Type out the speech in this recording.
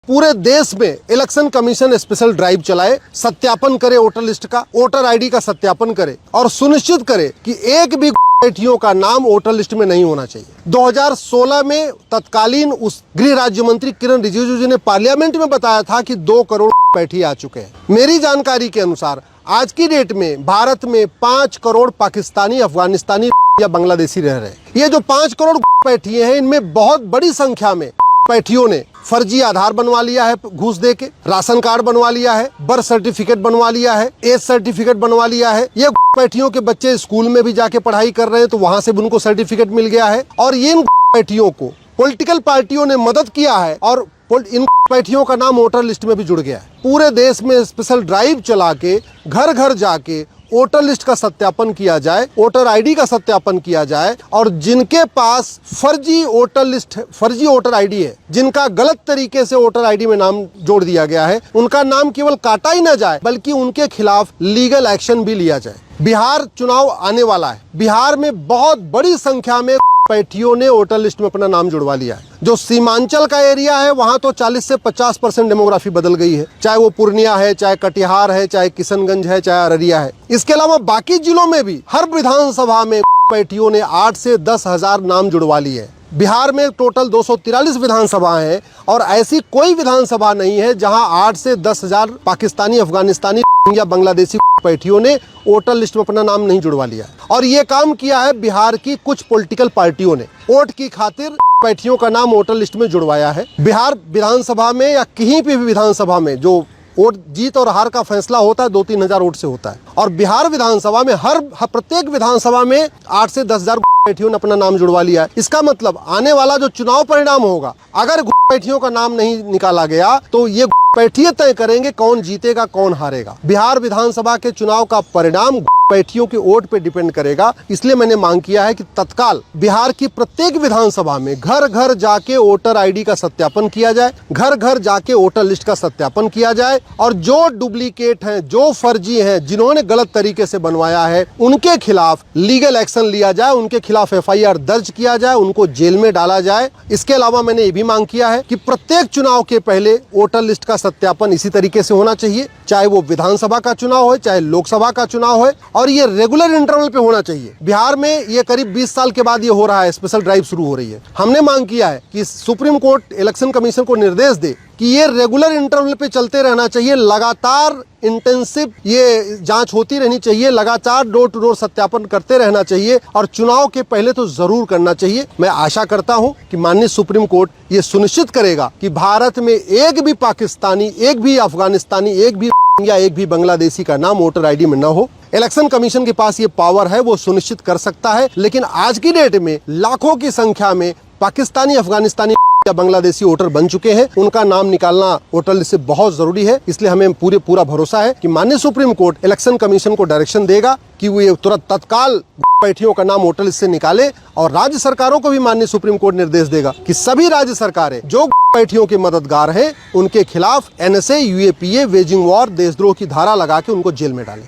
पूरे देश में इलेक्शन कमीशन स्पेशल ड्राइव चलाए, सत्यापन करे वोटर लिस्ट का, वोटर आईडी का सत्यापन करे और सुनिश्चित करे कि एक भी बेटियों का नाम वोटर लिस्ट में नहीं होना चाहिए। 2016 में तत्कालीन उस गृह राज्य मंत्री किरण रिजिजू जी ने पार्लियामेंट में बताया था कि 2 करोड़ बैठी आ चुके हैं। मेरी जानकारी के अनुसार आज की डेट में भारत में 5 करोड़ पाकिस्तानी, अफगानिस्तानी या बांग्लादेशी रह रहे हैं। ये जो 5 करोड़ बैठी हैं, इनमें बहुत बड़ी संख्या में पैठियों ने फर्जी आधार बनवा लिया है, घूस दे के राशन कार्ड बनवा लिया है, बर्थ सर्टिफिकेट बनवा लिया है, एज सर्टिफिकेट बनवा लिया है। ये पैठियों के बच्चे स्कूल में भी जाके पढ़ाई कर रहे हैं तो वहां से भी उनको सर्टिफिकेट मिल गया है। और ये इन पैठियों को पॉलिटिकल पार्टियों ने मदद किया है और इन पैठियों का नाम वोटर लिस्ट में भी जुड़ गया है। पूरे देश में स्पेशल ड्राइव चला के घर घर जाके वोटर लिस्ट का सत्यापन किया जाए, वोटर आईडी का सत्यापन किया जाए और जिनके पास फर्जी वोटर लिस्ट, फर्जी वोटर आईडी है, जिनका गलत तरीके से वोटर आईडी में नाम जोड़ दिया गया है, उनका नाम केवल काटा ही न जाए बल्कि उनके खिलाफ लीगल एक्शन भी लिया जाए। बिहार चुनाव आने वाला है। बिहार में बहुत बड़ी संख्या में पैठियों ने वोटर लिस्ट में अपना नाम जुड़वा लिया है। जो सीमांचल का एरिया है वहां तो 40 से 50% डेमोग्राफी बदल गई है, चाहे वो पूर्णिया है, चाहे कटिहार है, चाहे किशनगंज है, चाहे अररिया है। इसके अलावा बाकी जिलों में भी हर विधानसभा में पैठियों ने 8 से 10 हजार नाम जुड़वा लिए है। बिहार में टोटल 243 विधानसभाएं हैं और ऐसी कोई विधानसभा नहीं है जहां 8 से 10 हजार पाकिस्तानी, अफगानिस्तानी या बांग्लादेशी पैठियों ने वोटर लिस्ट में अपना नाम नहीं जुड़वा लिया। और ये काम किया है बिहार की कुछ पॉलिटिकल पार्टियों ने, वोट की खातिर पैठियों का नाम वोटर लिस्ट में जुड़वाया है। बिहार विधानसभा में या कहीं भी विधानसभा में जो वोट जीत और हार का फैसला होता है 2-3 हजार वोट से होता है और बिहार विधानसभा में प्रत्येक विधानसभा में 8 से 10 हजार पैठियों ने अपना नाम जुड़वा लिया है। इसका मतलब आने वाला जो चुनाव परिणाम होगा, अगर पैठियों का नाम नहीं निकाला गया तो ये पैठिए तय करेंगे कौन जीतेगा कौन हारेगा। बिहार विधानसभा के चुनाव का परिणाम पैठियों के वोट पे डिपेंड करेगा। इसलिए मैंने मांग किया है कि तत्काल बिहार की प्रत्येक विधानसभा में घर घर जाके वोटर आईडी का सत्यापन किया जाए, घर घर जाके वोटर लिस्ट का सत्यापन किया जाए और जो डुप्लीकेट हैं, जो फर्जी हैं, जिन्होंने गलत तरीके से बनवाया है, उनके खिलाफ लीगल एक्शन लिया जाए, उनके खिलाफ FIR दर्ज किया जाए, उनको जेल में डाला जाए। इसके अलावा मैंने ये भी मांग किया है कि प्रत्येक चुनाव के पहले वोटर लिस्ट का सत्यापन इसी तरीके से होना चाहिए, चाहे वो विधानसभा का चुनाव हो, चाहे लोकसभा का चुनाव हो, और ये रेगुलर इंटरवल पे होना चाहिए। बिहार में ये करीब 20 साल के बाद ये हो रहा है, स्पेशल ड्राइव शुरू हो रही है। हमने मांग किया है कि सुप्रीम कोर्ट इलेक्शन कमीशन को निर्देश दे कि ये रेगुलर इंटरवल पे चलते रहना चाहिए, लगातार इंटेंसिव ये जांच होती रहनी चाहिए, लगातार डोर टू डोर सत्यापन करते रहना चाहिए और चुनाव के पहले तो जरूर करना चाहिए। मैं आशा करता हूं कि माननीय सुप्रीम कोर्ट ये सुनिश्चित करेगा कि भारत में एक भी पाकिस्तानी, एक भी अफगानिस्तानी, एक भी या एक भी बांग्लादेशी का नाम वोटर आईडी में न हो। इलेक्शन कमीशन के पास ये पावर है, वो सुनिश्चित कर सकता है। लेकिन आज की डेट में लाखों की संख्या में पाकिस्तानी, अफगानिस्तानी या बांग्लादेशी वोटर बन चुके हैं, उनका नाम निकालना वोटर लिस्ट से बहुत जरूरी है। इसलिए हमें पूरा भरोसा है कि माननीय सुप्रीम कोर्ट इलेक्शन कमीशन को डायरेक्शन देगा कि वो ये तुरंत तत्काल पैठियों का नाम वोटर लिस्ट से निकाले और राज्य सरकारों को भी माननीय सुप्रीम कोर्ट निर्देश देगा कि सभी राज्य सरकारें जो पैठियों के मददगार हैं, उनके खिलाफ NSA, UAPA, वेजिंग वॉर, देशद्रोह की धारा लगा के उनको जेल में डालें।